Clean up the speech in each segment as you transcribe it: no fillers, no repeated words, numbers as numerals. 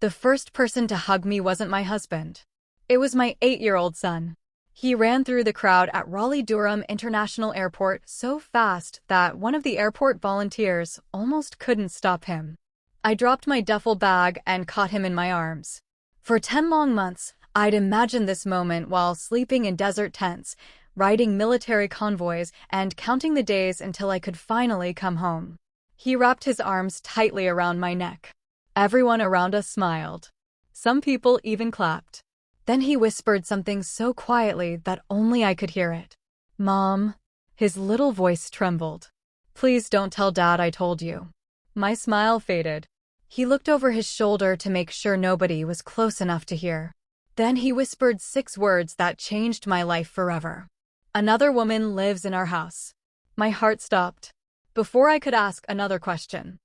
The first person to hug me wasn't my husband. It was my 8-year-old son. He ran through the crowd at Raleigh-Durham International Airport so fast that one of the airport volunteers almost couldn't stop him. I dropped my duffel bag and caught him in my arms. For 10 long months, I'd imagined this moment while sleeping in desert tents, riding military convoys, and counting the days until I could finally come home. He wrapped his arms tightly around my neck. Everyone around us smiled. Some people even clapped. Then he whispered something so quietly that only I could hear it. "Mom." His little voice trembled. "Please don't tell Dad I told you." My smile faded. He looked over his shoulder to make sure nobody was close enough to hear. Then he whispered 6 words that changed my life forever. "Another woman lives in our house." My heart stopped. Before I could ask another question,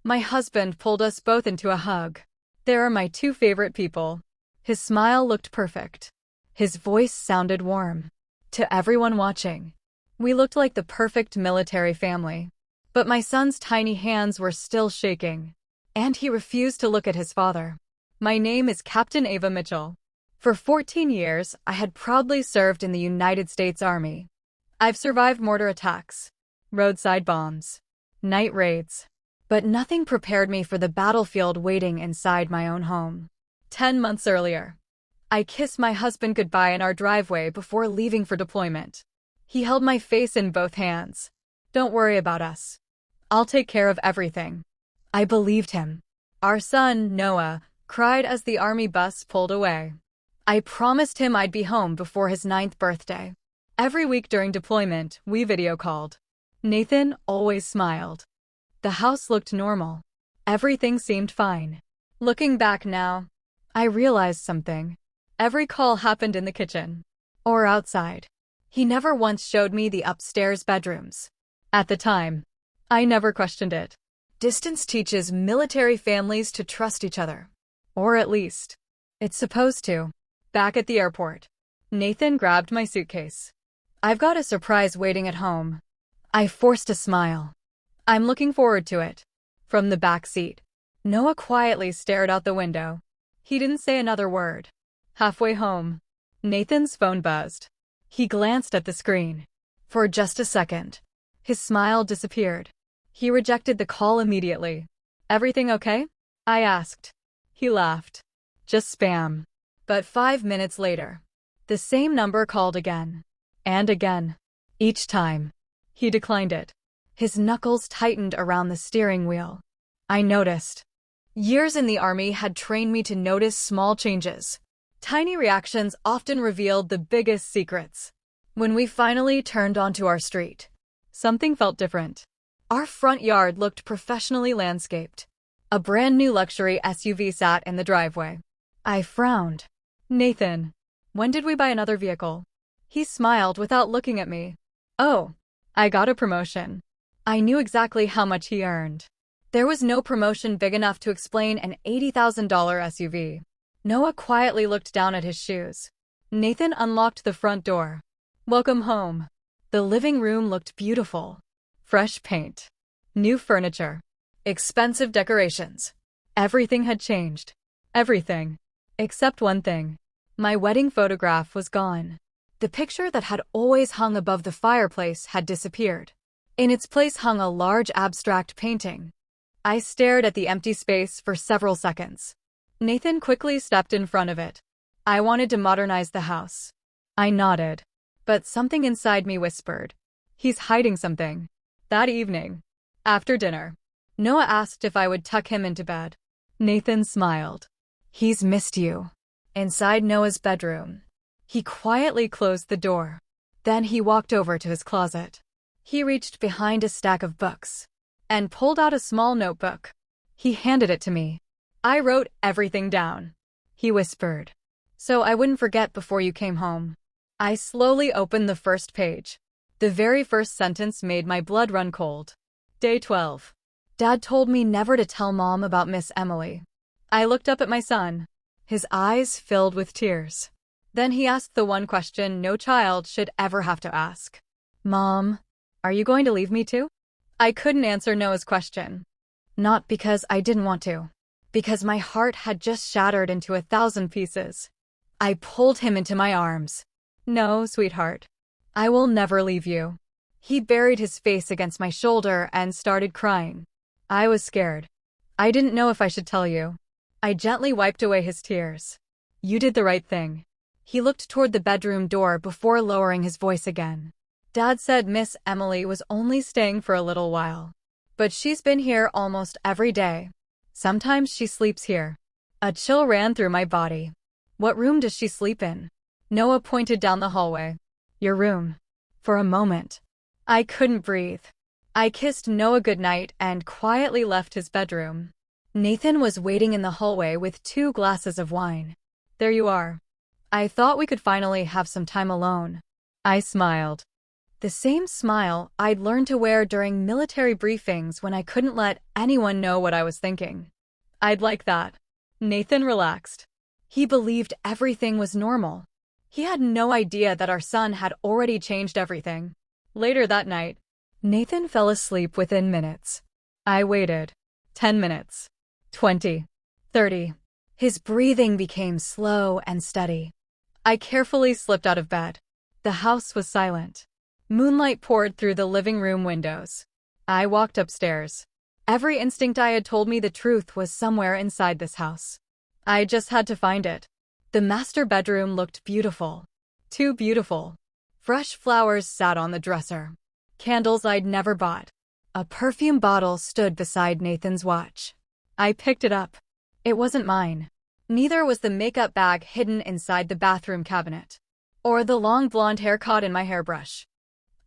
my husband pulled us both into a hug. They are my 2 favorite people. His smile looked perfect. His voice sounded warm. To everyone watching, we looked like the perfect military family. But my son's tiny hands were still shaking, and he refused to look at his father. My name is Captain Ava Mitchell. For 14 years, I had proudly served in the United States Army. I've survived mortar attacks, roadside bombs, night raids, but nothing prepared me for the battlefield waiting inside my own home. 10 months earlier, I kissed my husband goodbye in our driveway before leaving for deployment. He held my face in both hands. "Don't worry about us. I'll take care of everything." I believed him. Our son, Noah, cried as the army bus pulled away. I promised him I'd be home before his 9th birthday. Every week during deployment, we video called. Nathan always smiled. The house looked normal. Everything seemed fine. Looking back now, I realized something. Every call happened in the kitchen or outside. He never once showed me the upstairs bedrooms. At the time, I never questioned it. Distance teaches military families to trust each other. Or at least, it's supposed to. Back at the airport, Nathan grabbed my suitcase. "I've got a surprise waiting at home." I forced a smile. "I'm looking forward to it." From the back seat, Noah quietly stared out the window. He didn't say another word. Halfway home, Nathan's phone buzzed. He glanced at the screen. For just a second, his smile disappeared. He rejected the call immediately. "Everything okay?" I asked. He laughed. "Just spam." But 5 minutes later, the same number called again. And again. Each time, he declined it. His knuckles tightened around the steering wheel. I noticed. Years in the Army had trained me to notice small changes. Tiny reactions often revealed the biggest secrets. When we finally turned onto our street, something felt different. Our front yard looked professionally landscaped. A brand new luxury SUV sat in the driveway. I frowned. "Nathan, when did we buy another vehicle?" He smiled without looking at me. "Oh, I got a promotion." I knew exactly how much he earned. There was no promotion big enough to explain an $80,000 SUV. Noah quietly looked down at his shoes. Nathan unlocked the front door. "Welcome home." The living room looked beautiful. Fresh paint, new furniture, expensive decorations. Everything had changed. Everything. Except one thing. My wedding photograph was gone. The picture that had always hung above the fireplace had disappeared. In its place hung a large abstract painting. I stared at the empty space for several seconds. Nathan quickly stepped in front of it. "I wanted to modernize the house." I nodded. But something inside me whispered, "He's hiding something." That evening, after dinner, Noah asked if I would tuck him into bed. Nathan smiled. "He's missed you." Inside Noah's bedroom, he quietly closed the door. Then he walked over to his closet. He reached behind a stack of books and pulled out a small notebook. He handed it to me. "I wrote everything down," he whispered, "so I wouldn't forget before you came home." I slowly opened the first page. The very first sentence made my blood run cold. Day 12. Dad told me never to tell Mom about Miss Emily. I looked up at my son. His eyes filled with tears. Then he asked the one question no child should ever have to ask. "Mom, are you going to leave me too?" I couldn't answer Noah's question. Not because I didn't want to. because my heart had just shattered into 1,000 pieces. I pulled him into my arms. "No, sweetheart. I will never leave you." He buried his face against my shoulder and started crying. I was scared. I didn't know if I should tell you. I gently wiped away his tears. "You did the right thing." He looked toward the bedroom door before lowering his voice again. "Dad said Miss Emily was only staying for a little while. But she's been here almost every day. Sometimes she sleeps here." A chill ran through my body. "What room does she sleep in?" Noah pointed down the hallway. "Your room." For a moment, I couldn't breathe. I kissed Noah goodnight and quietly left his bedroom. Nathan was waiting in the hallway with 2 glasses of wine. "There you are. I thought we could finally have some time alone." I smiled. The same smile I'd learned to wear during military briefings when I couldn't let anyone know what I was thinking. "I'd like that." Nathan relaxed. He believed everything was normal. He had no idea that our son had already changed everything. Later that night, Nathan fell asleep within minutes. I waited. 10 minutes. 20. 30. His breathing became slow and steady. I carefully slipped out of bed. The house was silent. Moonlight poured through the living room windows. I walked upstairs. Every instinct I had told me the truth was somewhere inside this house. I just had to find it. The master bedroom looked beautiful. Too beautiful. Fresh flowers sat on the dresser. Candles I'd never bought. A perfume bottle stood beside Nathan's watch. I picked it up. It wasn't mine. Neither was the makeup bag hidden inside the bathroom cabinet, or the long blonde hair caught in my hairbrush.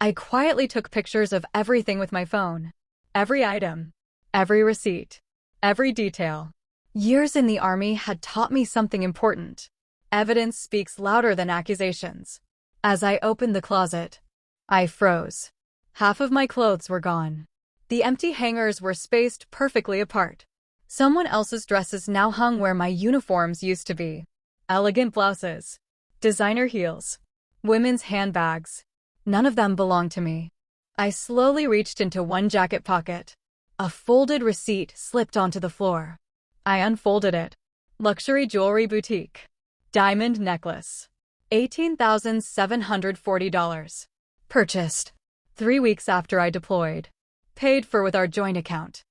I quietly took pictures of everything with my phone. Every item. Every receipt. Every detail. Years in the army had taught me something important. Evidence speaks louder than accusations. As I opened the closet, I froze. Half of my clothes were gone. The empty hangers were spaced perfectly apart. Someone else's dresses now hung where my uniforms used to be. Elegant blouses. Designer heels. Women's handbags. None of them belonged to me. I slowly reached into one jacket pocket. A folded receipt slipped onto the floor. I unfolded it. Luxury jewelry boutique. Diamond necklace. $18,740. Purchased 3 weeks after I deployed. Paid for with our joint account.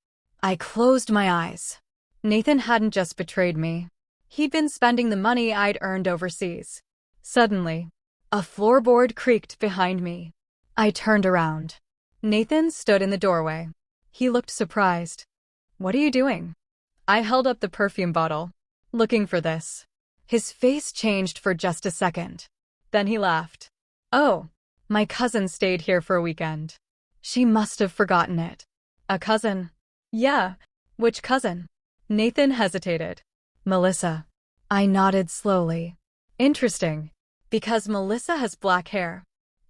I closed my eyes. Nathan hadn't just betrayed me. He'd been spending the money I'd earned overseas. Suddenly, a floorboard creaked behind me. I turned around. Nathan stood in the doorway. He looked surprised. "What are you doing?" I held up the perfume bottle. "Looking for this." His face changed for just a second. Then he laughed. "Oh, my cousin stayed here for a weekend. She must have forgotten it." "A cousin?" "Yeah. Which cousin?" Nathan hesitated. "Melissa." I nodded slowly. "Interesting. Because Melissa has black hair."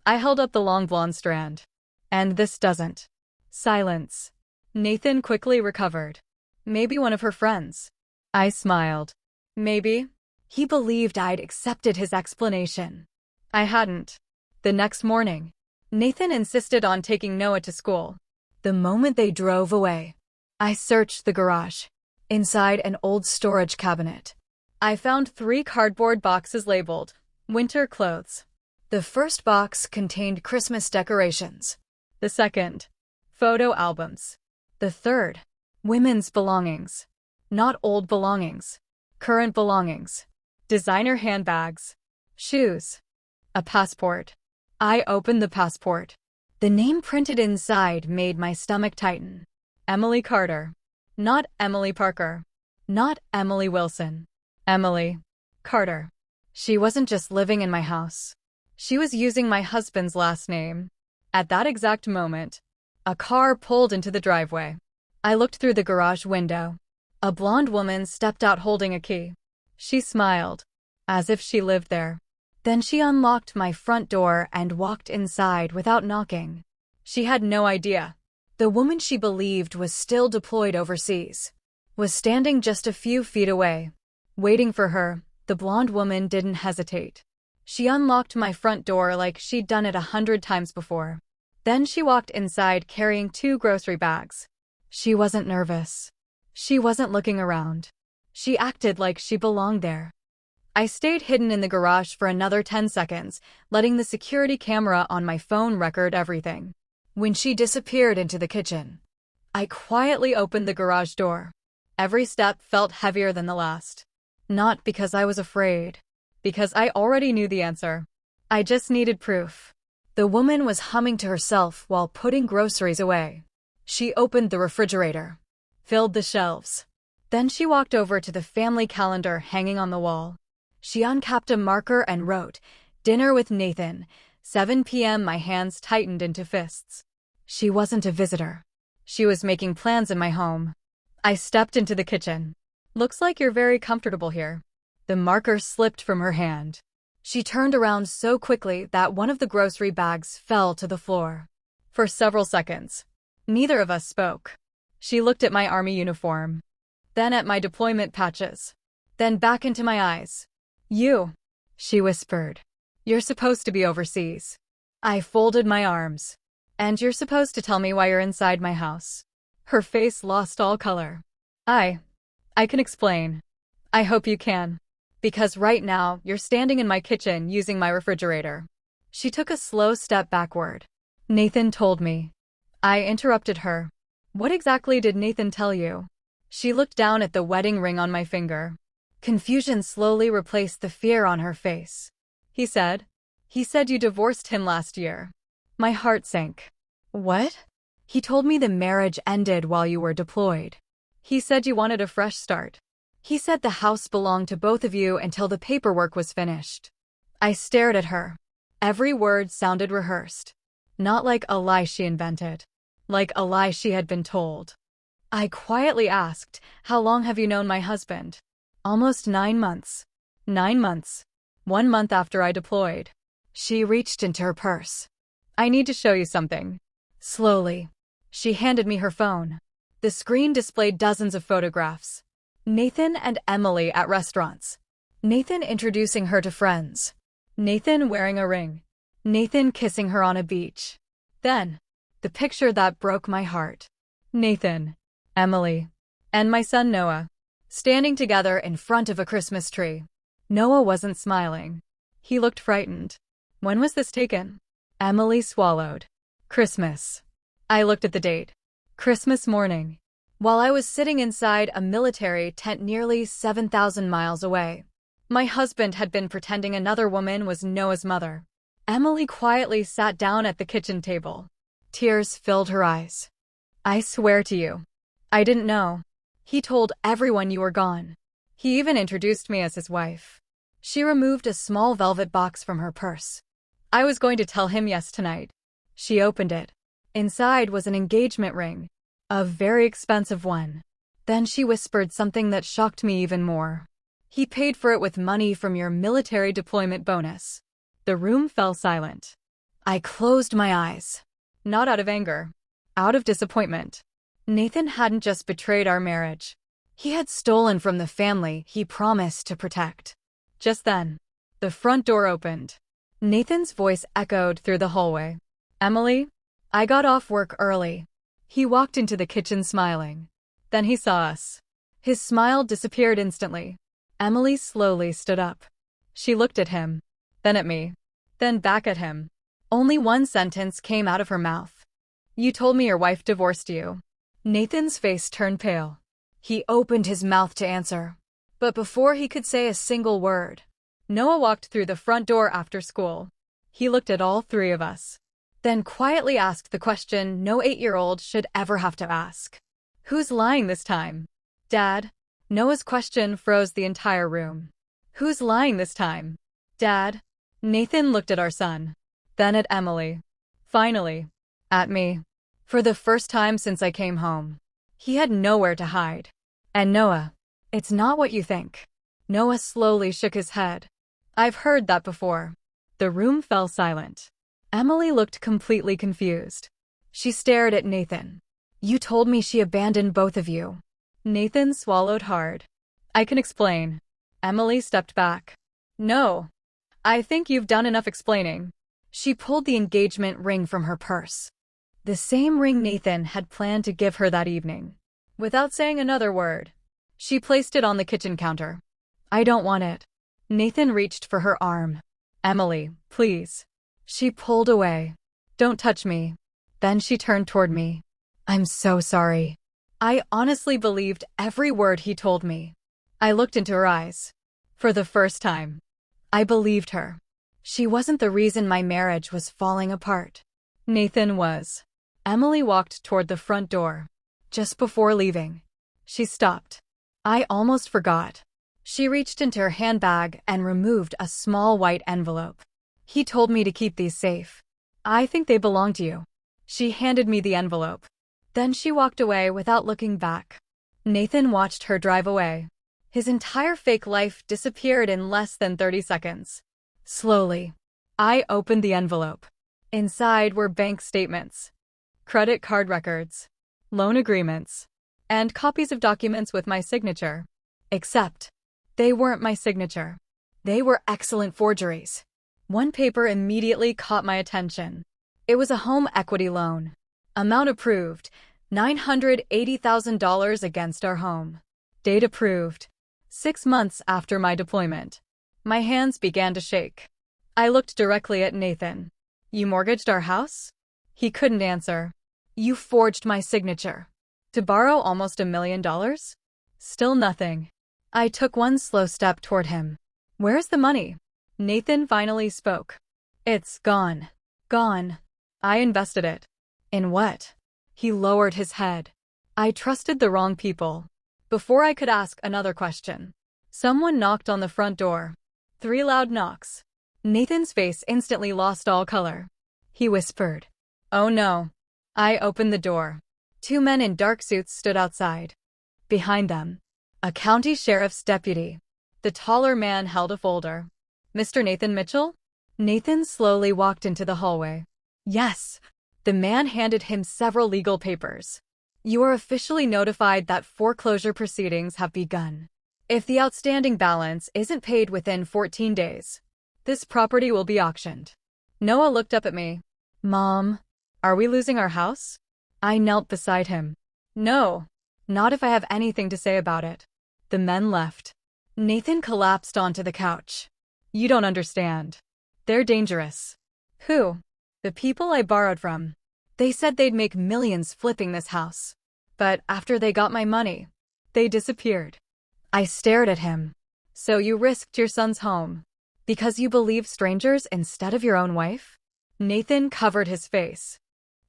I held up the long blonde strand. "And this doesn't." Silence. Nathan quickly recovered. "Maybe one of her friends." I smiled. "Maybe." He believed I'd accepted his explanation. I hadn't. The next morning, Nathan insisted on taking Noah to school. The moment they drove away, I searched the garage. Inside an old storage cabinet, I found 3 cardboard boxes labeled winter clothes. The first box contained Christmas decorations. The second, photo albums. The third, women's belongings. Not old belongings. Current belongings. Designer handbags. Shoes. A passport. I opened the passport. The name printed inside made my stomach tighten. Emily Carter. Not Emily Parker. Not Emily Wilson. Emily Carter. She wasn't just living in my house. She was using my husband's last name. At that exact moment, a car pulled into the driveway. I looked through the garage window. A blonde woman stepped out holding a key. She smiled, as if she lived there. Then she unlocked my front door and walked inside without knocking. She had no idea. The woman she believed was still deployed overseas was standing just a few feet away. Waiting for her, the blonde woman didn't hesitate. She unlocked my front door like she'd done it 100 times before. Then she walked inside carrying 2 grocery bags. She wasn't nervous. She wasn't looking around. She acted like she belonged there. I stayed hidden in the garage for another 10 seconds, letting the security camera on my phone record everything. When she disappeared into the kitchen, I quietly opened the garage door. Every step felt heavier than the last. Not because I was afraid, because I already knew the answer. I just needed proof. The woman was humming to herself while putting groceries away. She opened the refrigerator, filled the shelves. Then she walked over to the family calendar hanging on the wall. She uncapped a marker and wrote, "Dinner with Nathan, 7 p.m." My hands tightened into fists. She wasn't a visitor. She was making plans in my home. I stepped into the kitchen. "Looks like you're very comfortable here." The marker slipped from her hand. She turned around so quickly that one of the grocery bags fell to the floor. For several seconds, neither of us spoke. She looked at my army uniform, then at my deployment patches, then back into my eyes. "You," she whispered. "You're supposed to be overseas." I folded my arms. "And you're supposed to tell me why you're inside my house." Her face lost all color. I can explain. I hope you can. Because right now, you're standing in my kitchen using my refrigerator." She took a slow step backward. "Nathan told me." I interrupted her. "What exactly did Nathan tell you?" She looked down at the wedding ring on my finger. Confusion slowly replaced the fear on her face. He said you divorced him last year." My heart sank. "What?" "He told me the marriage ended while you were deployed. He said you wanted a fresh start. He said the house belonged to both of you until the paperwork was finished." I stared at her. Every word sounded rehearsed. Not like a lie she invented. Like a lie she had been told. I quietly asked, "How long have you known my husband?" "Almost 9 months. 9 months. 1 month after I deployed." She reached into her purse. "I need to show you something." Slowly, she handed me her phone. The screen displayed dozens of photographs. Nathan and Emily at restaurants. Nathan introducing her to friends. Nathan wearing a ring. Nathan kissing her on a beach. Then, the picture that broke my heart. Nathan, Emily, and my son Noah, standing together in front of a Christmas tree. Noah wasn't smiling. He looked frightened. "When was this taken?" Emily swallowed. "Christmas." I looked at the date. Christmas morning. While I was sitting inside a military tent nearly 7,000 miles away. My husband had been pretending another woman was Noah's mother. Emily quietly sat down at the kitchen table. Tears filled her eyes. "I swear to you, I didn't know. He told everyone you were gone. He even introduced me as his wife." She removed a small velvet box from her purse. "I was going to tell him yes tonight." She opened it. Inside was an engagement ring. A very expensive one. Then she whispered something that shocked me even more. "He paid for it with money from your military deployment bonus." The room fell silent. I closed my eyes. Not out of anger. Out of disappointment. Nathan hadn't just betrayed our marriage. He had stolen from the family he promised to protect. Just then, the front door opened. Nathan's voice echoed through the hallway. "Emily, I got off work early." He walked into the kitchen smiling. Then he saw us. His smile disappeared instantly. Emily slowly stood up. She looked at him, then at me, then back at him. Only one sentence came out of her mouth. "You told me your wife divorced you." Nathan's face turned pale. He opened his mouth to answer. But before he could say a single word, Noah walked through the front door after school. He looked at all three of us, then quietly asked the question no 8-year-old should ever have to ask. "Who's lying this time?" "Dad." Noah's question froze the entire room. "Who's lying this time?" "Dad." Nathan looked at our son, then at Emily. Finally, at me. For the first time since I came home, he had nowhere to hide. "And Noah, it's not what you think." Noah slowly shook his head. "I've heard that before." The room fell silent. Emily looked completely confused. She stared at Nathan. "You told me she abandoned both of you." Nathan swallowed hard. "I can explain." Emily stepped back. "No. I think you've done enough explaining." She pulled the engagement ring from her purse. The same ring Nathan had planned to give her that evening. Without saying another word, She placed it on the kitchen counter. I don't want it. Nathan reached for her arm. Emily, please. She pulled away. Don't touch me. Then she turned toward me. I'm so sorry. I honestly believed every word he told me. I looked into her eyes. For the first time. I believed her. She wasn't the reason my marriage was falling apart. Nathan was. Emily walked toward the front door. Just before leaving, she stopped. I almost forgot. She reached into her handbag and removed a small white envelope. He told me to keep these safe. I think they belong to you. She handed me the envelope. Then she walked away without looking back. Nathan watched her drive away. His entire fake life disappeared in less than 30 seconds. Slowly, I opened the envelope. Inside were bank statements, credit card records, loan agreements, and copies of documents with my signature. Except, they weren't my signature. They were excellent forgeries. One paper immediately caught my attention. It was a home equity loan. Amount approved, $980,000 against our home. Date approved, 6 months after my deployment. My hands began to shake. I looked directly at Nathan. You mortgaged our house? He couldn't answer. You forged my signature. To borrow almost $1 million? Still nothing. I took one slow step toward him. Where's the money? Nathan finally spoke. It's gone. Gone. I invested it. In what? He lowered his head. I trusted the wrong people. Before I could ask another question, someone knocked on the front door. 3 loud knocks. Nathan's face instantly lost all color. He whispered, "Oh no." I opened the door. 2 men in dark suits stood outside. Behind them, a county sheriff's deputy. The taller man held a folder. Mr. Nathan Mitchell? Nathan slowly walked into the hallway. Yes. The man handed him several legal papers. You are officially notified that foreclosure proceedings have begun. If the outstanding balance isn't paid within 14 days, this property will be auctioned. Noah looked up at me. Mom, are we losing our house? I knelt beside him. No, not if I have anything to say about it. The men left. Nathan collapsed onto the couch. You don't understand. They're dangerous. Who? The people I borrowed from. They said they'd make millions flipping this house. But after they got my money, they disappeared. I stared at him. So you risked your son's home because you believe strangers instead of your own wife? Nathan covered his face.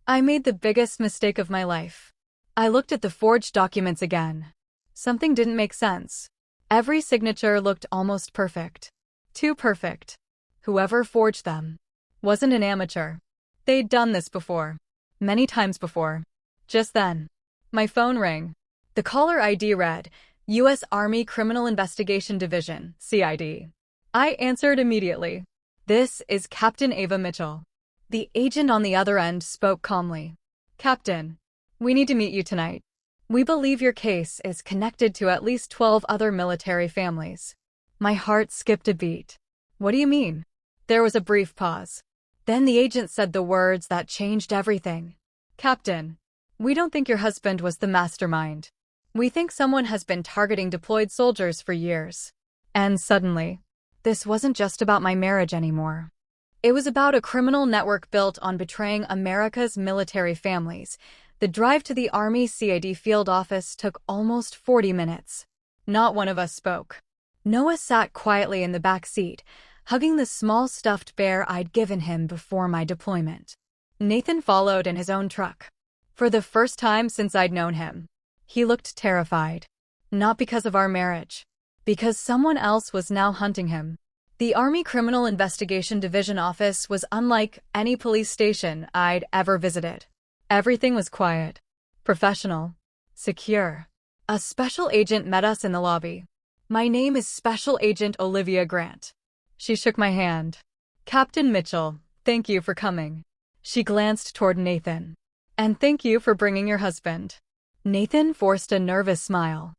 I made the biggest mistake of my life. I looked at the forged documents again. Something didn't make sense. Every signature looked almost perfect. Too perfect. Whoever forged them wasn't an amateur. They'd done this before. Many times before. Just then, my phone rang. The caller ID read, U.S. Army Criminal Investigation Division, CID. I answered immediately. This is Captain Ava Mitchell. The agent on the other end spoke calmly. Captain, we need to meet you tonight. We believe your case is connected to at least 12 other military families. My heart skipped a beat. What do you mean? There was a brief pause. Then the agent said the words that changed everything. Captain, we don't think your husband was the mastermind. We think someone has been targeting deployed soldiers for years. And suddenly, this wasn't just about my marriage anymore. It was about a criminal network built on betraying America's military families. The drive to the Army CID field office took almost 40 minutes. Not one of us spoke. Noah sat quietly in the back seat, hugging the small stuffed bear I'd given him before my deployment. Nathan followed in his own truck. For the first time since I'd known him, he looked terrified. Not because of our marriage. Because someone else was now hunting him. The Army Criminal Investigation Division office was unlike any police station I'd ever visited. Everything was quiet, professional, secure. A special agent met us in the lobby. My name is Special Agent Olivia Grant. She shook my hand. Captain Mitchell, thank you for coming. She glanced toward Nathan. And thank you for bringing your husband. Nathan forced a nervous smile.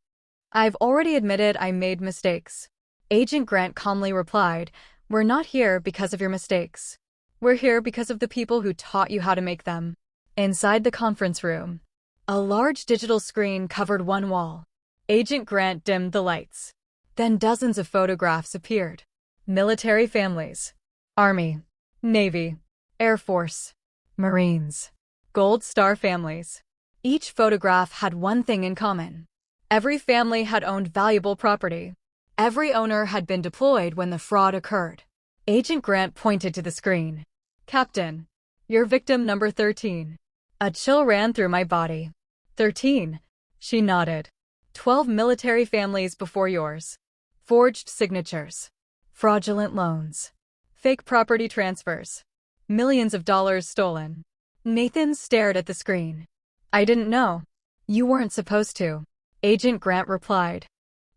I've already admitted I made mistakes. Agent Grant calmly replied, We're not here because of your mistakes. We're here because of the people who taught you how to make them. Inside the conference room, a large digital screen covered one wall. Agent Grant dimmed the lights. Then dozens of photographs appeared. Military families. Army. Navy. Air Force. Marines. Gold Star families. Each photograph had one thing in common. Every family had owned valuable property. Every owner had been deployed when the fraud occurred. Agent Grant pointed to the screen. Captain, you're victim number 13. A chill ran through my body. 13. She nodded. 12 military families before yours. Forged signatures. Fraudulent loans. Fake property transfers. Millions of dollars stolen. Nathan stared at the screen. I didn't know. You weren't supposed to. Agent Grant replied.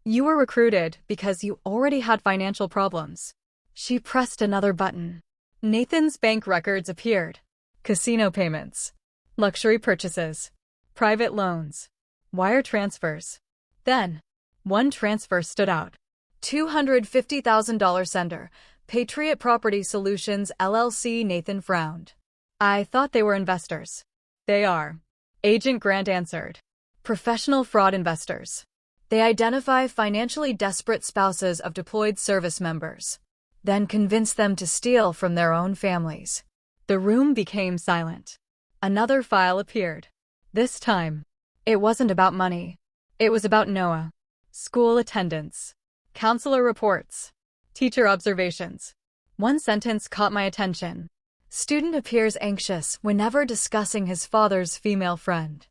You were recruited because you already had financial problems. She pressed another button. Nathan's bank records appeared. Casino payments. Luxury purchases. Private loans. Wire transfers. Then, one transfer stood out. $250,000 sender. Patriot Property Solutions LLC. Nathan frowned. I thought they were investors. They are. Agent Grant answered. Professional fraud investors. They identify financially desperate spouses of deployed service members, then convince them to steal from their own families. The room became silent. Another file appeared. This time, it wasn't about money. It was about Noah. School attendance. Counselor reports. Teacher observations. One sentence caught my attention. Student appears anxious whenever discussing his father's female friend.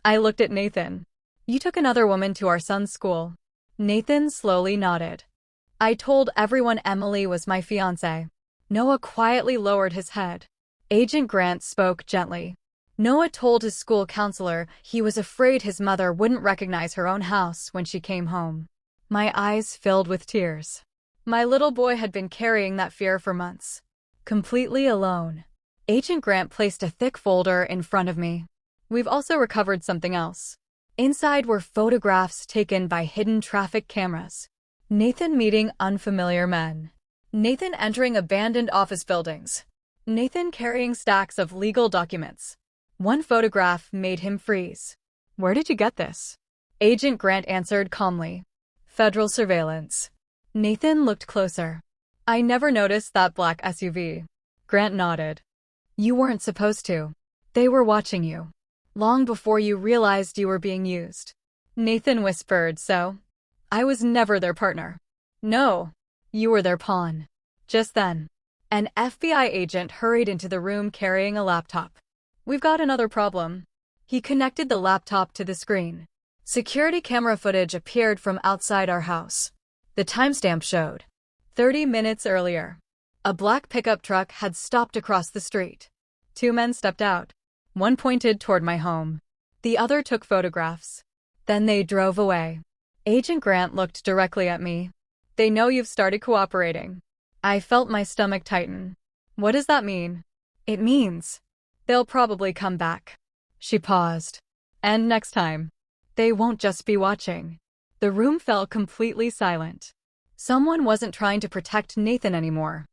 I looked at Nathan. You took another woman to our son's school. Nathan slowly nodded. I told everyone Emily was my fiancée. Noah quietly lowered his head. Agent Grant spoke gently. Noah told his school counselor he was afraid his mother wouldn't recognize her own house when she came home. My eyes filled with tears. My little boy had been carrying that fear for months. Completely alone. Agent Grant placed a thick folder in front of me. We've also recovered something else. Inside were photographs taken by hidden traffic cameras. Nathan meeting unfamiliar men. Nathan entering abandoned office buildings. Nathan carrying stacks of legal documents. One photograph made him freeze. Where did you get this? Agent Grant answered calmly. Federal surveillance. Nathan looked closer. I never noticed that black SUV. Grant nodded. You weren't supposed to. They were watching you. Long before you realized you were being used. Nathan whispered, so? I was never their partner. No, you were their pawn. Just then, an FBI agent hurried into the room carrying a laptop. We've got another problem. He connected the laptop to the screen. Security camera footage appeared from outside our house. The timestamp showed 30 minutes earlier. A black pickup truck had stopped across the street. Two men stepped out. One pointed toward my home. The other took photographs. Then they drove away. Agent Grant looked directly at me. They know you've started cooperating. I felt my stomach tighten. What does that mean? It means they'll probably come back. She paused. And next time, they won't just be watching. The room fell completely silent. Someone wasn't trying to protect Nathan anymore.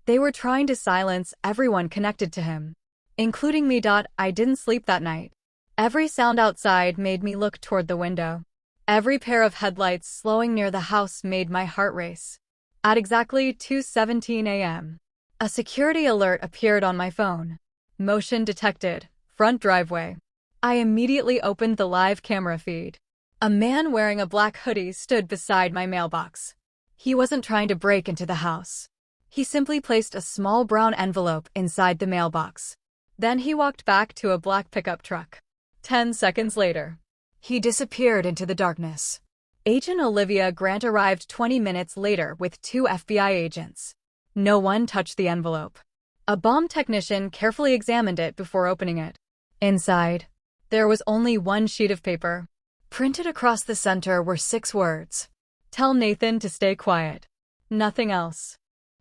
They were trying to silence everyone connected to him, including me. I didn't sleep that night. Every sound outside made me look toward the window. Every pair of headlights slowing near the house made my heart race. At exactly 2:17 a.m., a security alert appeared on my phone. Motion detected. Front driveway. I immediately opened the live camera feed. A man wearing a black hoodie stood beside my mailbox. He wasn't trying to break into the house. He simply placed a small brown envelope inside the mailbox. Then he walked back to a black pickup truck. 10 seconds later, he disappeared into the darkness. Agent Olivia Grant arrived 20 minutes later with 2 FBI agents. No one touched the envelope. A bomb technician carefully examined it before opening it. Inside, there was only one sheet of paper. Printed across the center were 6 words. Tell Nathan to stay quiet. Nothing else.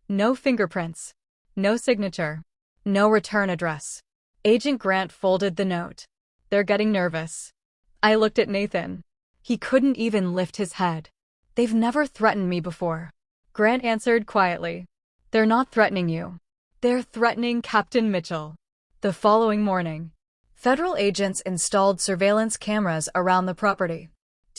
No fingerprints. No signature. No return address. Agent Grant folded the note. They're getting nervous. I looked at Nathan. He couldn't even lift his head. They've never threatened me before. Grant answered quietly. They're not threatening you. They're threatening Captain Mitchell. The following morning, federal agents installed surveillance cameras around the property.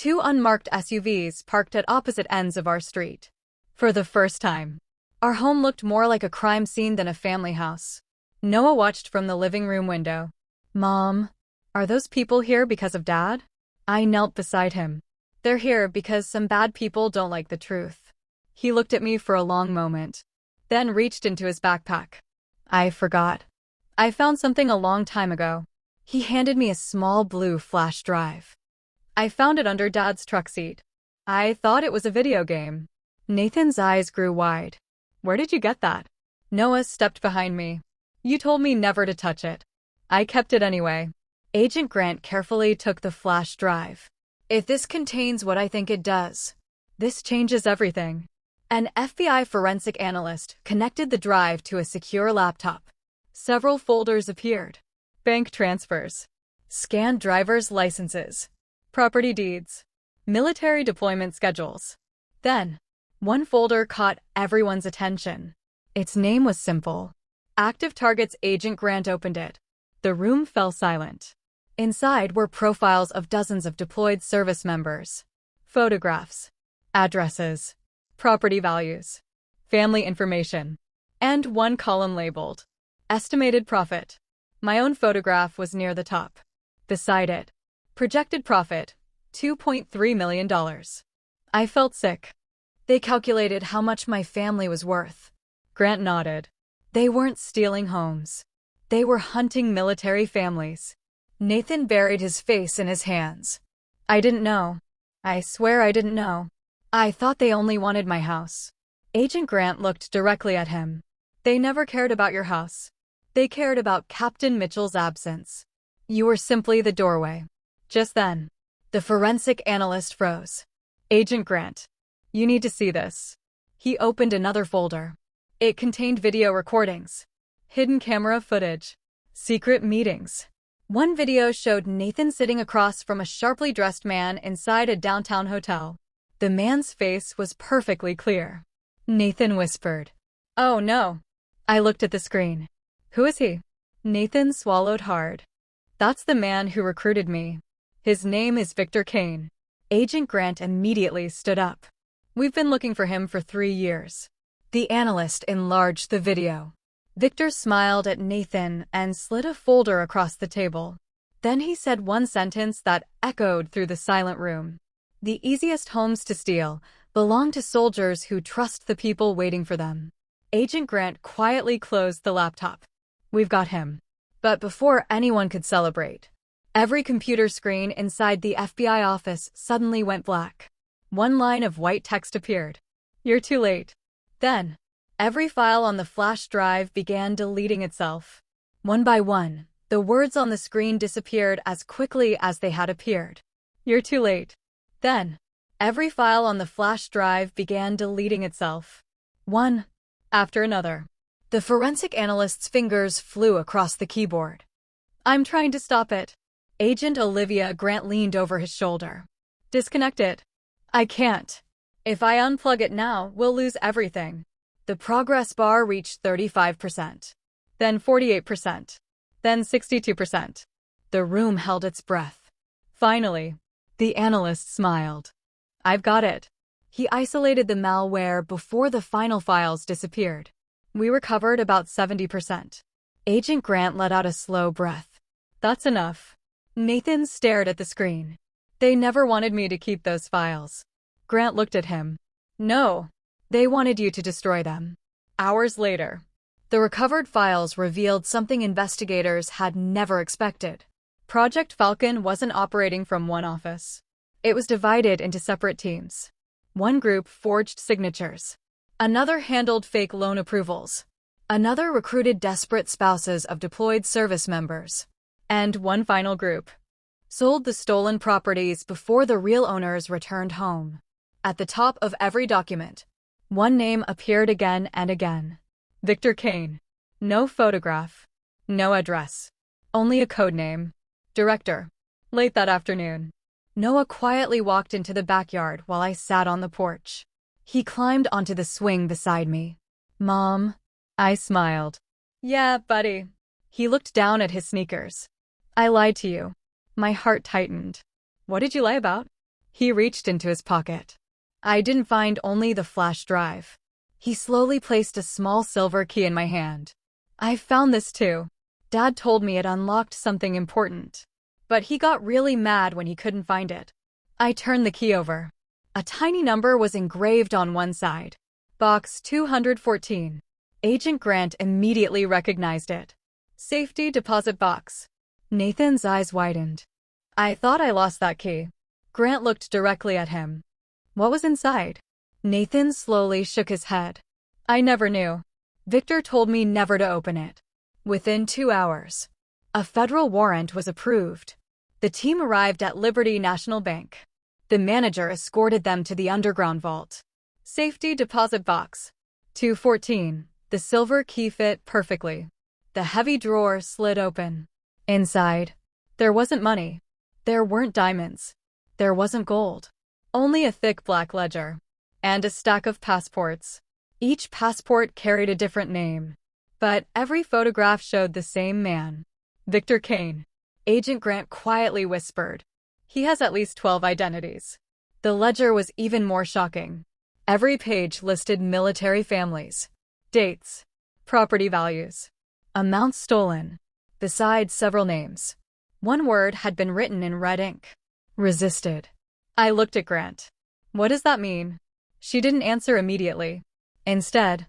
Two unmarked SUVs parked at opposite ends of our street. For the first time, our home looked more like a crime scene than a family house. Noah watched from the living room window. Mom, are those people here because of Dad? I knelt beside him. They're here because some bad people don't like the truth. He looked at me for a long moment, then reached into his backpack. I forgot. I found something a long time ago. He handed me a small blue flash drive. I found it under Dad's truck seat. I thought it was a video game. Nathan's eyes grew wide. Where did you get that? Noah stepped behind me. You told me never to touch it. I kept it anyway. Agent Grant carefully took the flash drive. If this contains what I think it does, this changes everything. An FBI forensic analyst connected the drive to a secure laptop. Several folders appeared. Bank transfers, scanned driver's licenses, property deeds, military deployment schedules. Then, one folder caught everyone's attention. Its name was simple. Active Targets. Agent Grant opened it. The room fell silent. Inside were profiles of dozens of deployed service members, photographs, addresses, property values, family information, and one column labeled Estimated Profit. My own photograph was near the top. Beside it, projected profit, $2.3 million. I felt sick. They calculated how much my family was worth. Grant nodded. They weren't stealing homes. They were hunting military families. Nathan buried his face in his hands. I didn't know. I swear I didn't know. I thought they only wanted my house. Agent Grant looked directly at him. They never cared about your house. They cared about Captain Mitchell's absence. You were simply the doorway. Just then, the forensic analyst froze. Agent Grant, you need to see this. He opened another folder. It contained video recordings, hidden camera footage, secret meetings. One video showed Nathan sitting across from a sharply dressed man inside a downtown hotel. The man's face was perfectly clear. Nathan whispered, "Oh no." I looked at the screen. Who is he? Nathan swallowed hard. That's the man who recruited me. His name is Victor Kane. Agent Grant immediately stood up. We've been looking for him for 3 years. The analyst enlarged the video. Victor smiled at Nathan and slid a folder across the table. Then he said one sentence that echoed through the silent room. The easiest homes to steal belong to soldiers who trust the people waiting for them. Agent Grant quietly closed the laptop. We've got him. But before anyone could celebrate, every computer screen inside the FBI office suddenly went black. One line of white text appeared. You're too late. Then, every file on the flash drive began deleting itself. One by one, the words on the screen disappeared as quickly as they had appeared. You're too late. Then, every file on the flash drive began deleting itself. One after another. The forensic analyst's fingers flew across the keyboard. I'm trying to stop it. Agent Olivia Grant leaned over his shoulder. Disconnect it. I can't. If I unplug it now, we'll lose everything. The progress bar reached 35%, then 48%, then 62%. The room held its breath. Finally, the analyst smiled. I've got it. He isolated the malware before the final files disappeared. We recovered about 70%. Agent Grant let out a slow breath. That's enough. Nathan stared at the screen. They never wanted me to keep those files. Grant looked at him. No, they wanted you to destroy them. Hours later, the recovered files revealed something investigators had never expected. Project Falcon wasn't operating from one office. It was divided into separate teams. One group forged signatures. Another handled fake loan approvals. Another recruited desperate spouses of deployed service members. And one final group sold the stolen properties before the real owners returned home. At the top of every document, one name appeared again and again. Victor Kane. No photograph. No address. Only a code name. Director. Late that afternoon, Noah quietly walked into the backyard while I sat on the porch. He climbed onto the swing beside me. Mom. I smiled. Yeah, buddy. He looked down at his sneakers. I lied to you. My heart tightened. What did you lie about? He reached into his pocket. I didn't find only the flash drive. He slowly placed a small silver key in my hand. I found this too. Dad told me it unlocked something important. But he got really mad when he couldn't find it. I turned the key over. A tiny number was engraved on one side. Box 214. Agent Grant immediately recognized it. Safety deposit box. Nathan's eyes widened. I thought I lost that key. Grant looked directly at him. What was inside? Nathan slowly shook his head. I never knew. Victor told me never to open it. Within 2 hours, a federal warrant was approved. The team arrived at Liberty National Bank. The manager escorted them to the underground vault. Safety deposit box. 214. The silver key fit perfectly. The heavy drawer slid open. Inside, there wasn't money. There weren't diamonds. There wasn't gold. Only a thick black ledger. And a stack of passports. Each passport carried a different name. But every photograph showed the same man. Victor Kane. Agent Grant quietly whispered. He has at least 12 identities. The ledger was even more shocking. Every page listed military families, dates, property values, amounts stolen, besides several names. One word had been written in red ink. Resisted. I looked at Grant. What does that mean? She didn't answer immediately. Instead,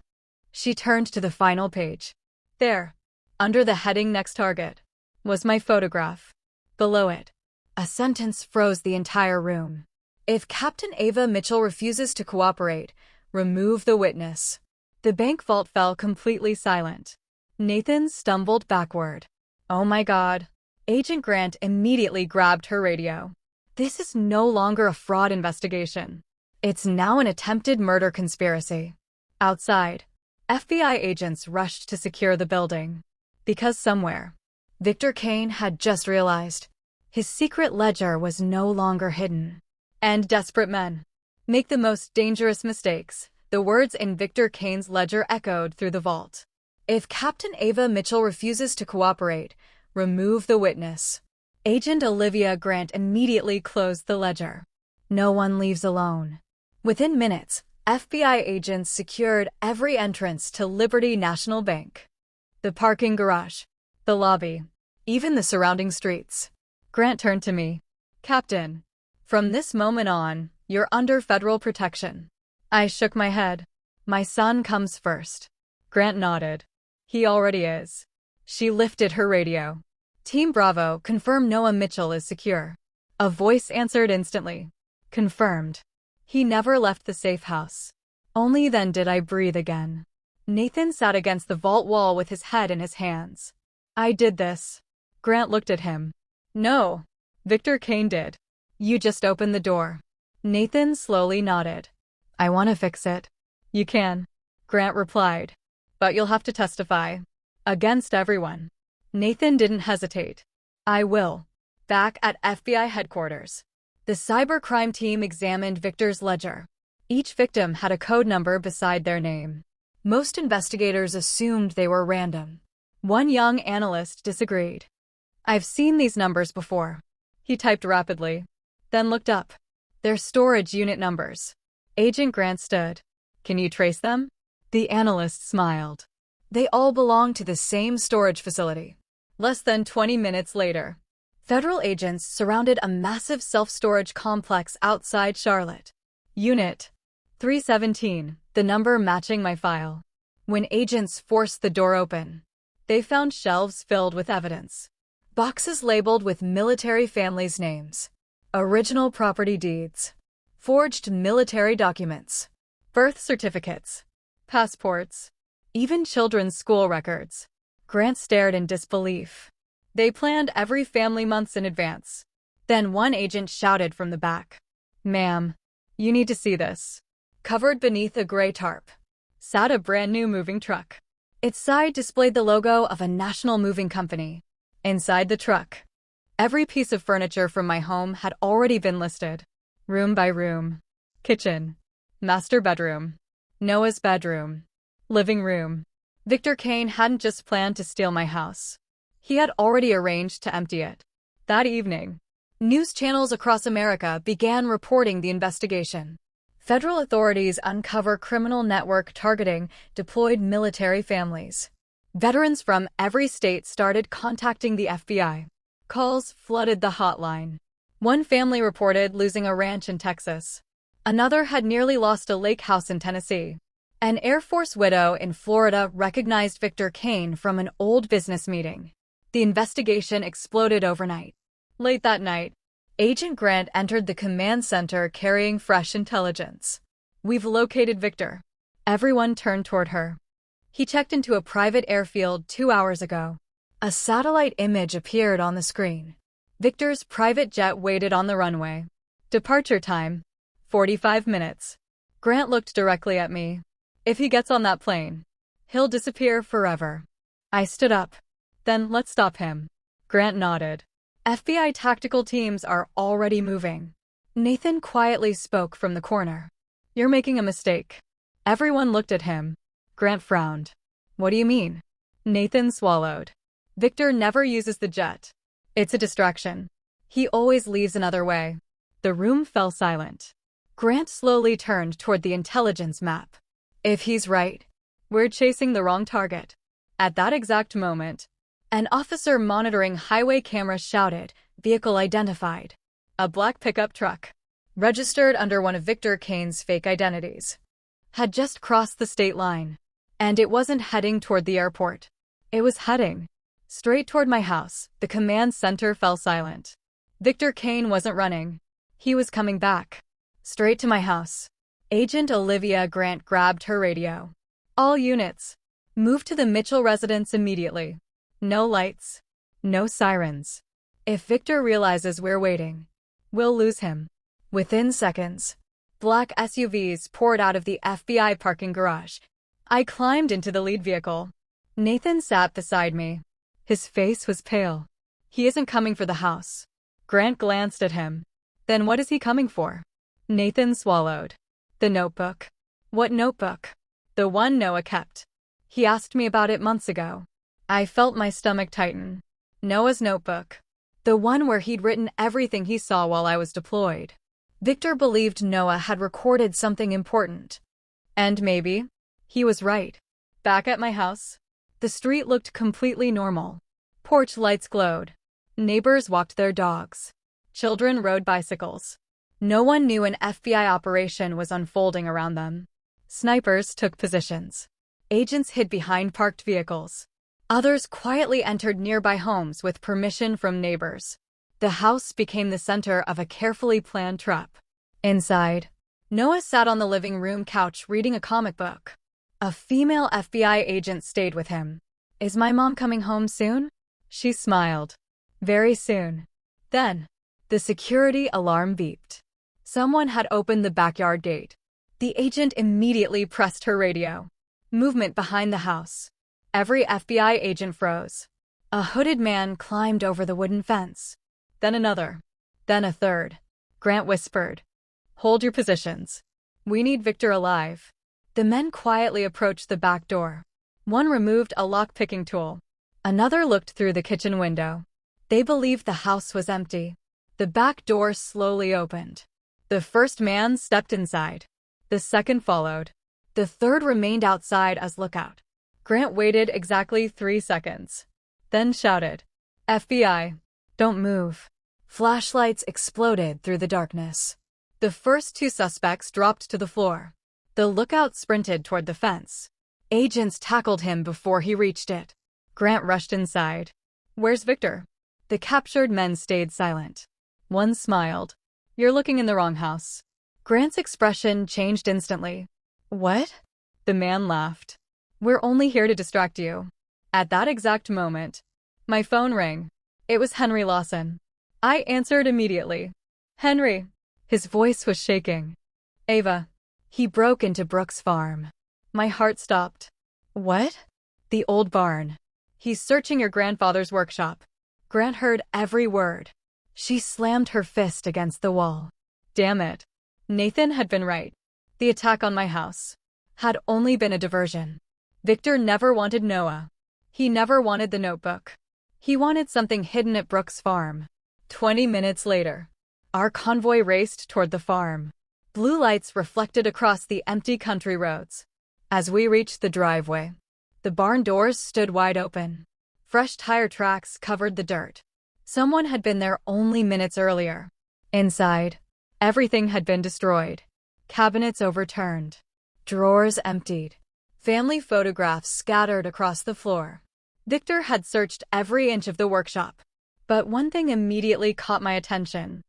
she turned to the final page. There, under the heading Next Target, was my photograph. Below it, a sentence froze the entire room. If Captain Ava Mitchell refuses to cooperate, remove the witness. The bank vault fell completely silent. Nathan stumbled backward. Oh my God. Agent Grant immediately grabbed her radio. This is no longer a fraud investigation. It's now an attempted murder conspiracy. Outside, FBI agents rushed to secure the building. Because somewhere, Victor Kane had just realized his secret ledger was no longer hidden. And desperate men make the most dangerous mistakes. The words in Victor Kane's ledger echoed through the vault. If Captain Ava Mitchell refuses to cooperate, remove the witness. Agent Olivia Grant immediately closed the ledger. No one leaves alone. Within minutes, FBI agents secured every entrance to Liberty National Bank. The parking garage, the lobby, even the surrounding streets. Grant turned to me. Captain, from this moment on, you're under federal protection. I shook my head. My son comes first. Grant nodded. He already is. She lifted her radio. Team Bravo, confirm Noah Mitchell is secure. A voice answered instantly. Confirmed. He never left the safe house. Only then did I breathe again. Nathan sat against the vault wall with his head in his hands. I did this. Grant looked at him. No. Victor Kane did. You just opened the door. Nathan slowly nodded. I want to fix it. You can. Grant replied. But you'll have to testify. Against everyone. Nathan didn't hesitate. I will. Back at FBI headquarters, the cybercrime team examined Victor's ledger. Each victim had a code number beside their name. Most investigators assumed they were random. One young analyst disagreed. I've seen these numbers before. He typed rapidly, then looked up. They're storage unit numbers. Agent Grant stood. Can you trace them? The analyst smiled. They all belong to the same storage facility. Less than 20 minutes later, federal agents surrounded a massive self-storage complex outside Charlotte. Unit 317, the number matching my file. When agents forced the door open, they found shelves filled with evidence. Boxes labeled with military families' names. Original property deeds. Forged military documents. Birth certificates. Passports. Even children's school records. Grant stared in disbelief. They planned every family months in advance. Then one agent shouted from the back. Ma'am, you need to see this. Covered beneath a gray tarp sat a brand new moving truck. Its side displayed the logo of a national moving company. Inside the truck, every piece of furniture from my home had already been listed. Room by room. Kitchen. Master bedroom. Noah's bedroom. Living room. Victor Kane hadn't just planned to steal my house. He had already arranged to empty it. That evening, News channels across America began reporting the investigation. Federal authorities uncover criminal network targeting deployed military families. Veterans from every state started contacting the FBI. Calls flooded the hotline. One family reported losing a ranch in Texas. Another had nearly lost a lake house in Tennessee. An Air Force widow in Florida recognized Victor Kane from an old business meeting. The investigation exploded overnight. Late that night, Agent Grant entered the command center carrying fresh intelligence. "We've located Victor." Everyone turned toward her. "He checked into a private airfield 2 hours ago." A satellite image appeared on the screen. Victor's private jet waited on the runway. Departure time, 45 minutes. Grant looked directly at me. "If he gets on that plane, he'll disappear forever." I stood up. "Then let's stop him." Grant nodded. "FBI tactical teams are already moving." Nathan quietly spoke from the corner. "You're making a mistake." Everyone looked at him. Grant frowned. "What do you mean?" Nathan swallowed. "Victor never uses the jet. It's a distraction. He always leaves another way." The room fell silent. Grant slowly turned toward the intelligence map. "If he's right, we're chasing the wrong target." At that exact moment, an officer monitoring highway cameras shouted, "Vehicle identified." A black pickup truck, registered under one of Victor Kane's fake identities, had just crossed the state line. And it wasn't heading toward the airport. It was heading straight toward my house. The command center fell silent. Victor Kane wasn't running. He was coming back. Straight to my house. Agent Olivia Grant grabbed her radio. "All units, move to the Mitchell residence immediately. No lights. No sirens. If Victor realizes we're waiting, we'll lose him." Within seconds, black SUVs poured out of the FBI parking garage. I climbed into the lead vehicle. Nathan sat beside me. His face was pale. "He isn't coming for the house." Grant glanced at him. "Then what is he coming for?" Nathan swallowed. "The notebook." "What notebook?" "The one Noah kept. He asked me about it months ago." I felt my stomach tighten. Noah's notebook. The one where he'd written everything he saw while I was deployed. Victor believed Noah had recorded something important. And maybe he was right. Back at my house, the street looked completely normal. Porch lights glowed. Neighbors walked their dogs. Children rode bicycles. No one knew an FBI operation was unfolding around them. Snipers took positions. Agents hid behind parked vehicles. Others quietly entered nearby homes with permission from neighbors. The house became the center of a carefully planned trap. Inside, Noah sat on the living room couch reading a comic book. A female FBI agent stayed with him. "Is my mom coming home soon?" She smiled. "Very soon." Then, the security alarm beeped. Someone had opened the backyard gate. The agent immediately pressed her radio. Movement behind the house. Every FBI agent froze. A hooded man climbed over the wooden fence. Then another. Then a third. Grant whispered, "Hold your positions. We need Victor alive." The men quietly approached the back door. One removed a lock-picking tool. Another looked through the kitchen window. They believed the house was empty. The back door slowly opened. The first man stepped inside. The second followed. The third remained outside as lookout. Grant waited exactly 3 seconds. Then shouted, "FBI, don't move." Flashlights exploded through the darkness. The first 2 suspects dropped to the floor. The lookout sprinted toward the fence. Agents tackled him before he reached it. Grant rushed inside. "Where's Victor?" The captured men stayed silent. One smiled. "You're looking in the wrong house." Grant's expression changed instantly. "What?" The man laughed. "We're only here to distract you." At that exact moment, my phone rang. It was Henry Lawson. I answered immediately. "Henry." His voice was shaking. "Ava." He broke into Brooks Farm. My heart stopped. "What?" "The old barn. He's searching your grandfather's workshop." Grant heard every word. She slammed her fist against the wall. Damn it. Nathan had been right. The attack on my house had only been a diversion. Victor never wanted Noah. He never wanted the notebook. He wanted something hidden at Brooks Farm. 20 minutes later, our convoy raced toward the farm. Blue lights reflected across the empty country roads. As we reached the driveway, the barn doors stood wide open. Fresh tire tracks covered the dirt. Someone had been there only minutes earlier. Inside, everything had been destroyed. Cabinets overturned. Drawers emptied. Family photographs scattered across the floor. Victor had searched every inch of the workshop. But one thing immediately caught my attention.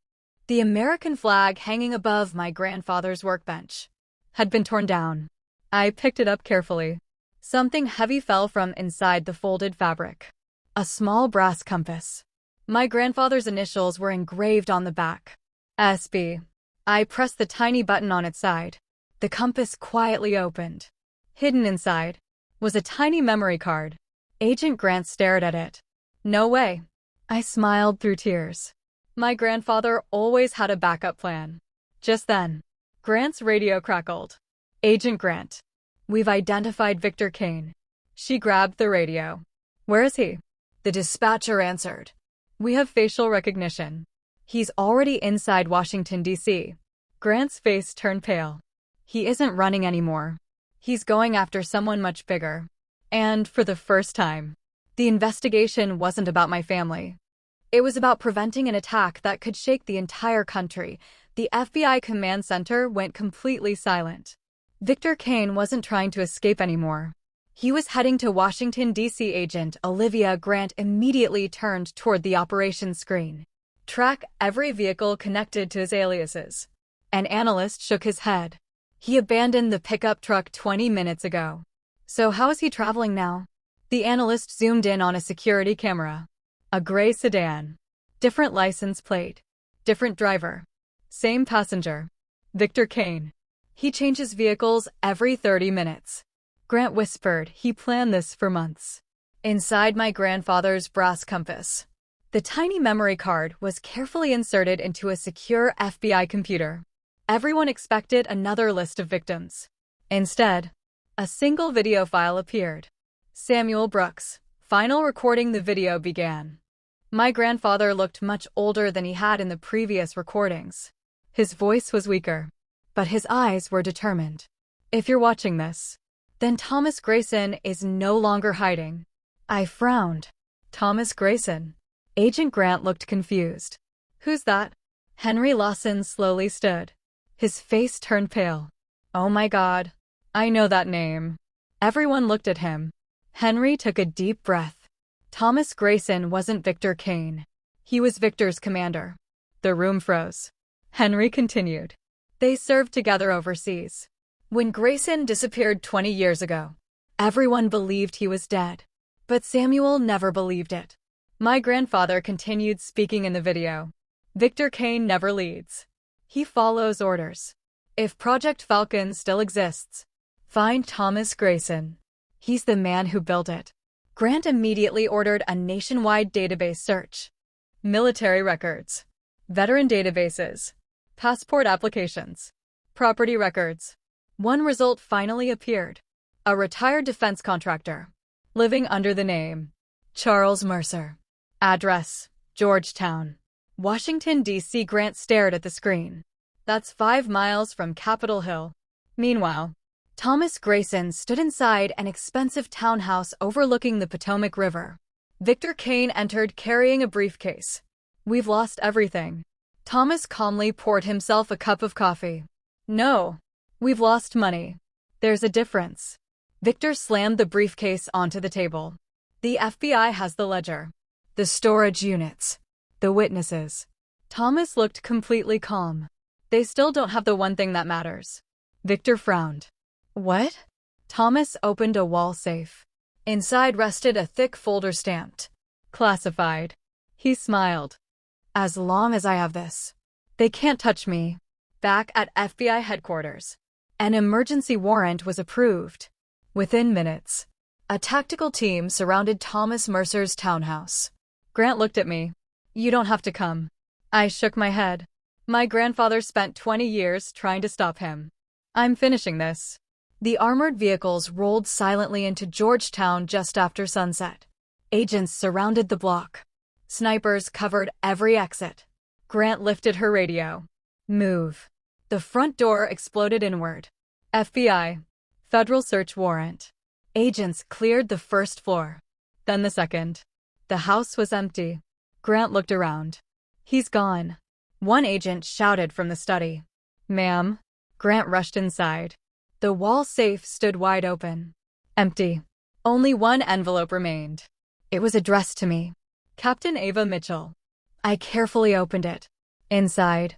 The American flag hanging above my grandfather's workbench had been torn down. I picked it up carefully. Something heavy fell from inside the folded fabric. A small brass compass. My grandfather's initials were engraved on the back. SB. I pressed the tiny button on its side. The compass quietly opened. Hidden inside was a tiny memory card. Agent Grant stared at it. No way. I smiled through tears. My grandfather always had a backup plan. Just then, Grant's radio crackled. Agent Grant. We've identified Victor Kane. She grabbed the radio. Where is he? The dispatcher answered. We have facial recognition. He's already inside Washington, D.C. Grant's face turned pale. He isn't running anymore. He's going after someone much bigger. And for the first time, the investigation wasn't about my family. It was about preventing an attack that could shake the entire country. The FBI command center went completely silent. Victor Kane wasn't trying to escape anymore. He was heading to Washington, D.C. Agent Olivia Grant immediately turned toward the operations screen. Track every vehicle connected to his aliases. An analyst shook his head. He abandoned the pickup truck 20 minutes ago. So how is he traveling now? The analyst zoomed in on a security camera. A gray sedan. Different license plate. Different driver. Same passenger. Victor Kane. He changes vehicles every 30 minutes. Grant whispered he planned this for months. Inside my grandfather's brass compass, the tiny memory card was carefully inserted into a secure FBI computer. Everyone expected another list of victims. Instead, a single video file appeared. Samuel Brooks. Final recording. The video began. My grandfather looked much older than he had in the previous recordings. His voice was weaker, but his eyes were determined. If you're watching this, then Thomas Grayson is no longer hiding. I frowned. Thomas Grayson. Agent Grant looked confused. Who's that? Henry Lawson slowly stood. His face turned pale. Oh my God. I know that name. Everyone looked at him. Henry took a deep breath. Thomas Grayson wasn't Victor Kane. He was Victor's commander. The room froze. Henry continued. They served together overseas. When Grayson disappeared 20 years ago, everyone believed he was dead. But Samuel never believed it. My grandfather continued speaking in the video. Victor Kane never leads. He follows orders. If Project Falcon still exists, find Thomas Grayson. He's the man who built it. Grant immediately ordered a nationwide database search. Military records, veteran databases, passport applications, property records. One result finally appeared. A retired defense contractor, living under the name Charles Mercer. Address, Georgetown, Washington, D.C. Grant stared at the screen. That's 5 miles from Capitol Hill. Meanwhile, Thomas Grayson stood inside an expensive townhouse overlooking the Potomac River. Victor Kane entered carrying a briefcase. We've lost everything. Thomas calmly poured himself a cup of coffee. No, we've lost money. There's a difference. Victor slammed the briefcase onto the table. The FBI has the ledger, the storage units, the witnesses. Thomas looked completely calm. They still don't have the one thing that matters. Victor frowned. What? Thomas opened a wall safe. Inside rested a thick folder stamped classified. He smiled. As long as I have this, they can't touch me. Back at FBI headquarters, an emergency warrant was approved. Within minutes, a tactical team surrounded Thomas Mercer's townhouse. Grant looked at me. You don't have to come. I shook my head. My grandfather spent 20 years trying to stop him. I'm finishing this. The armored vehicles rolled silently into Georgetown just after sunset. Agents surrounded the block. Snipers covered every exit. Grant lifted her radio. Move. The front door exploded inward. FBI. Federal search warrant. Agents cleared the first floor. Then the second. The house was empty. Grant looked around. He's gone. One agent shouted from the study. Ma'am. Grant rushed inside. The wall safe stood wide open. Empty. Only one envelope remained. It was addressed to me. Captain Ava Mitchell. I carefully opened it. Inside,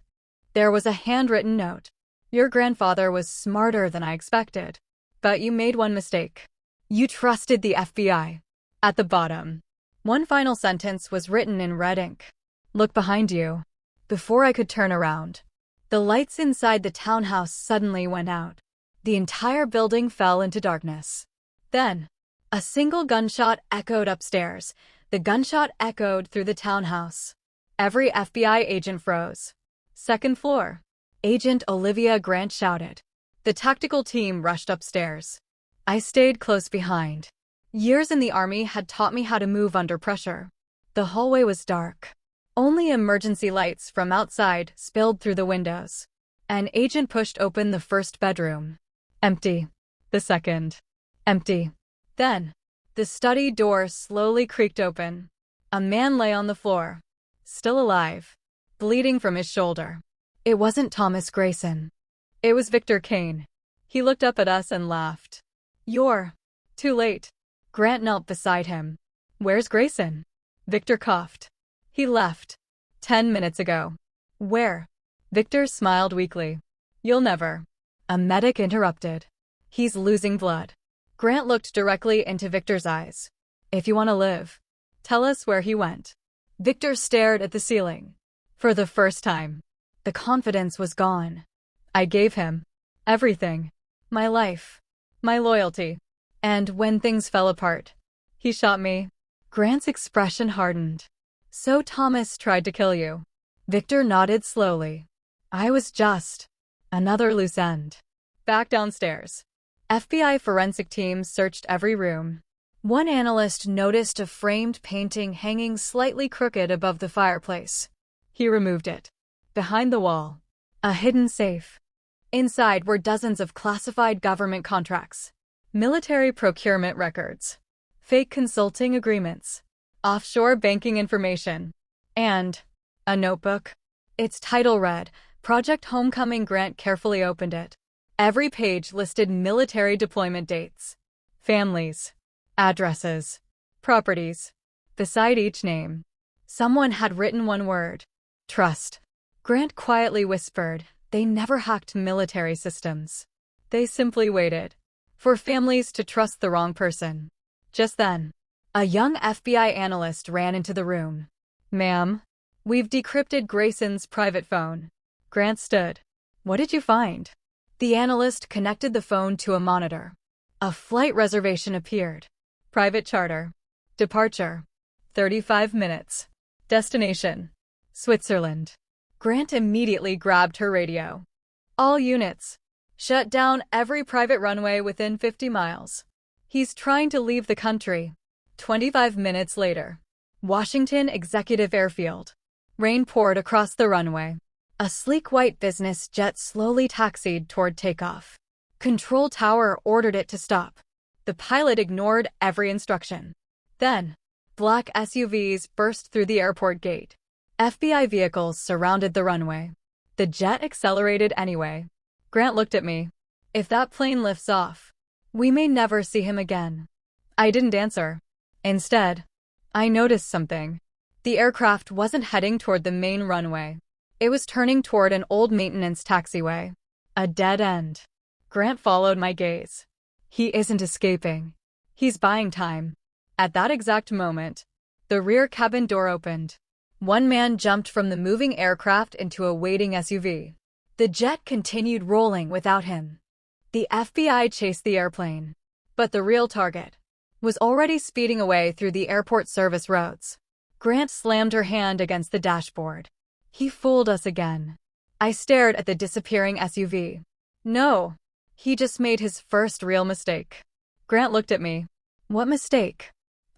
there was a handwritten note. Your grandfather was smarter than I expected. But you made one mistake. You trusted the FBI. At the bottom, one final sentence was written in red ink. Look behind you. Before I could turn around, the lights inside the townhouse suddenly went out. The entire building fell into darkness. Then, a single gunshot echoed upstairs. The gunshot echoed through the townhouse. Every FBI agent froze. Second floor. Agent Olivia Grant shouted. The tactical team rushed upstairs. I stayed close behind. Years in the Army had taught me how to move under pressure. The hallway was dark. Only emergency lights from outside spilled through the windows. An agent pushed open the first bedroom. Empty. The second. Empty. Then, the study door slowly creaked open. A man lay on the floor. Still alive. Bleeding from his shoulder. It wasn't Thomas Grayson. It was Victor Kane. He looked up at us and laughed. You're too late. Grant knelt beside him. Where's Grayson? Victor coughed. He left 10 minutes ago. Where? Victor smiled weakly. You'll never. A medic interrupted. He's losing blood. Grant looked directly into Victor's eyes. If you want to live, tell us where he went. Victor stared at the ceiling. For the first time, the confidence was gone. I gave him everything. My life. My loyalty. And when things fell apart, he shot me. Grant's expression hardened. So Thomas tried to kill you. Victor nodded slowly. I was just another loose end. Back downstairs. FBI forensic teams searched every room. One analyst noticed a framed painting hanging slightly crooked above the fireplace. He removed it. Behind the wall, a hidden safe. Inside were dozens of classified government contracts, military procurement records, fake consulting agreements, offshore banking information, and a notebook. Its title read, Project Homecoming. Grant carefully opened it. Every page listed military deployment dates, families, addresses, properties. Beside each name, someone had written one word. Trust. Grant quietly whispered, they never hacked military systems. They simply waited for families to trust the wrong person. Just then, a young FBI analyst ran into the room. Ma'am, we've decrypted Grayson's private phone. Grant stood. What did you find? The analyst connected the phone to a monitor. A flight reservation appeared. Private charter. Departure. 35 minutes. Destination. Switzerland. Grant immediately grabbed her radio. All units. Shut down every private runway within 50 miles. He's trying to leave the country. 25 minutes later. Washington Executive Airfield. Rain poured across the runway. A sleek white business jet slowly taxied toward takeoff. Control tower ordered it to stop. The pilot ignored every instruction. Then, black SUVs burst through the airport gate. FBI vehicles surrounded the runway. The jet accelerated anyway. Grant looked at me. If that plane lifts off, we may never see him again. I didn't answer. Instead, I noticed something. The aircraft wasn't heading toward the main runway. It was turning toward an old maintenance taxiway. A dead end. Grant followed my gaze. He isn't escaping. He's buying time. At that exact moment, the rear cabin door opened. One man jumped from the moving aircraft into a waiting SUV. The jet continued rolling without him. The FBI chased the airplane. But the real target was already speeding away through the airport service roads. Grant slammed her hand against the dashboard. He fooled us again. I stared at the disappearing SUV. No, he just made his first real mistake. Grant looked at me. What mistake?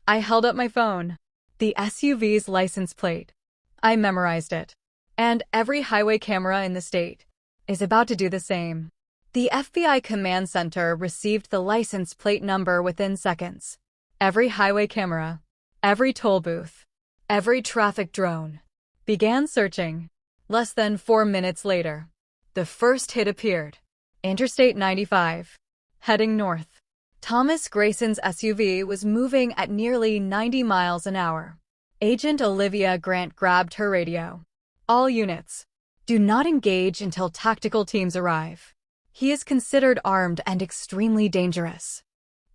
I held up my phone. The SUV's license plate. I memorized it. And every highway camera in the state is about to do the same. The FBI command center received the license plate number within seconds. Every highway camera, every toll booth, every traffic drone began searching. Less than 4 minutes later, the first hit appeared. Interstate 95. Heading north. Thomas Grayson's SUV was moving at nearly 90 miles an hour. Agent Olivia Grant grabbed her radio. All units, do not engage until tactical teams arrive. He is considered armed and extremely dangerous.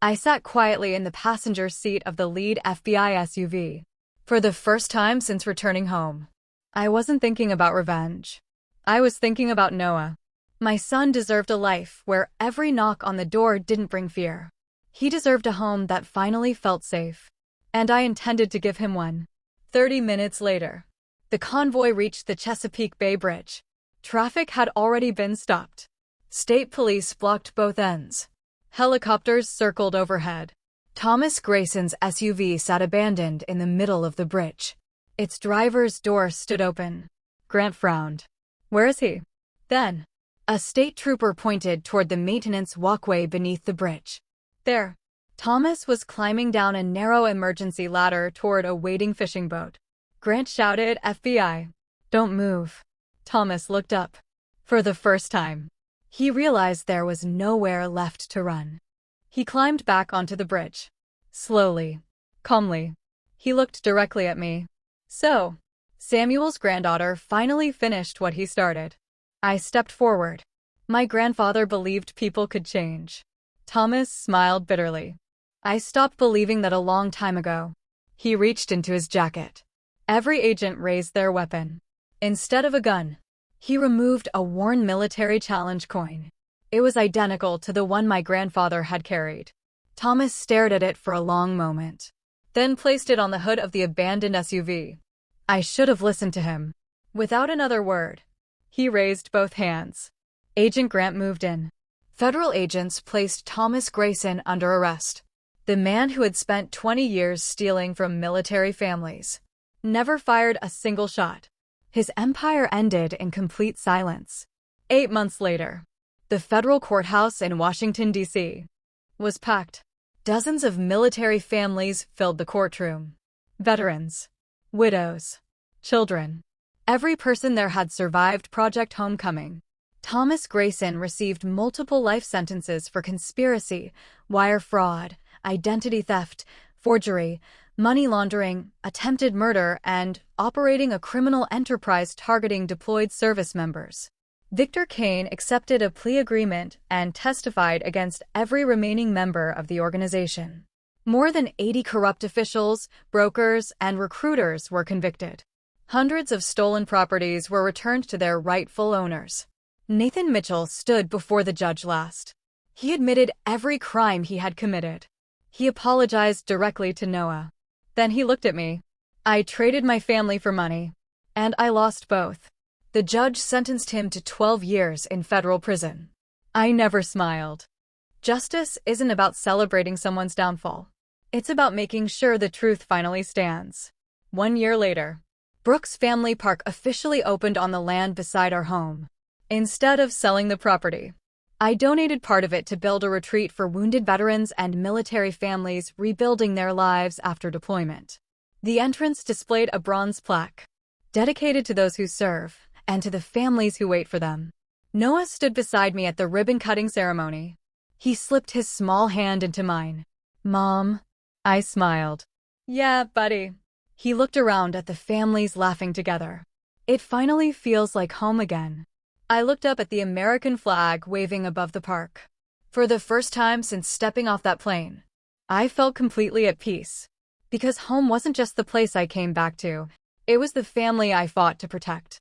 I sat quietly in the passenger seat of the lead FBI SUV. For the first time since returning home, I wasn't thinking about revenge. I was thinking about Noah. My son deserved a life where every knock on the door didn't bring fear. He deserved a home that finally felt safe. And I intended to give him one. 30 minutes later, the convoy reached the Chesapeake Bay Bridge. Traffic had already been stopped. State police blocked both ends. Helicopters circled overhead. Thomas Grayson's SUV sat abandoned in the middle of the bridge. Its driver's door stood open. Grant frowned. Where is he? Then, a state trooper pointed toward the maintenance walkway beneath the bridge. There. Thomas was climbing down a narrow emergency ladder toward a waiting fishing boat. Grant shouted, FBI. Don't move. Thomas looked up. For the first time, he realized there was nowhere left to run. He climbed back onto the bridge. Slowly, calmly. He looked directly at me. So, Samuel's granddaughter finally finished what he started. I stepped forward. My grandfather believed people could change. Thomas smiled bitterly. I stopped believing that a long time ago. He reached into his jacket. Every agent raised their weapon. Instead of a gun, he removed a worn military challenge coin. It was identical to the one my grandfather had carried. Thomas stared at it for a long moment, then placed it on the hood of the abandoned SUV. I should have listened to him. Without another word, he raised both hands. Agent Grant moved in. Federal agents placed Thomas Grayson under arrest. The man who had spent 20 years stealing from military families never fired a single shot. His empire ended in complete silence. 8 months later, the federal courthouse in Washington, D.C. was packed. Dozens of military families filled the courtroom. Veterans, widows, children. Every person there had survived Project Homecoming. Thomas Grayson received multiple life sentences for conspiracy, wire fraud, identity theft, forgery, money laundering, attempted murder, and operating a criminal enterprise targeting deployed service members. Victor Kane accepted a plea agreement and testified against every remaining member of the organization. More than 80 corrupt officials, brokers, and recruiters were convicted. Hundreds of stolen properties were returned to their rightful owners. Nathan Mitchell stood before the judge last. He admitted every crime he had committed. He apologized directly to Noah. Then he looked at me. I traded my family for money, and I lost both. The judge sentenced him to 12 years in federal prison. I never smiled. Justice isn't about celebrating someone's downfall. It's about making sure the truth finally stands. 1 year later, Brooks Family Park officially opened on the land beside our home. Instead of selling the property, I donated part of it to build a retreat for wounded veterans and military families rebuilding their lives after deployment. The entrance displayed a bronze plaque, dedicated to those who serve and to the families who wait for them. Noah stood beside me at the ribbon-cutting ceremony. He slipped his small hand into mine. Mom, I smiled. Yeah, buddy. He looked around at the families laughing together. It finally feels like home again. I looked up at the American flag waving above the park. For the first time since stepping off that plane, I felt completely at peace. Because home wasn't just the place I came back to, it was the family I fought to protect.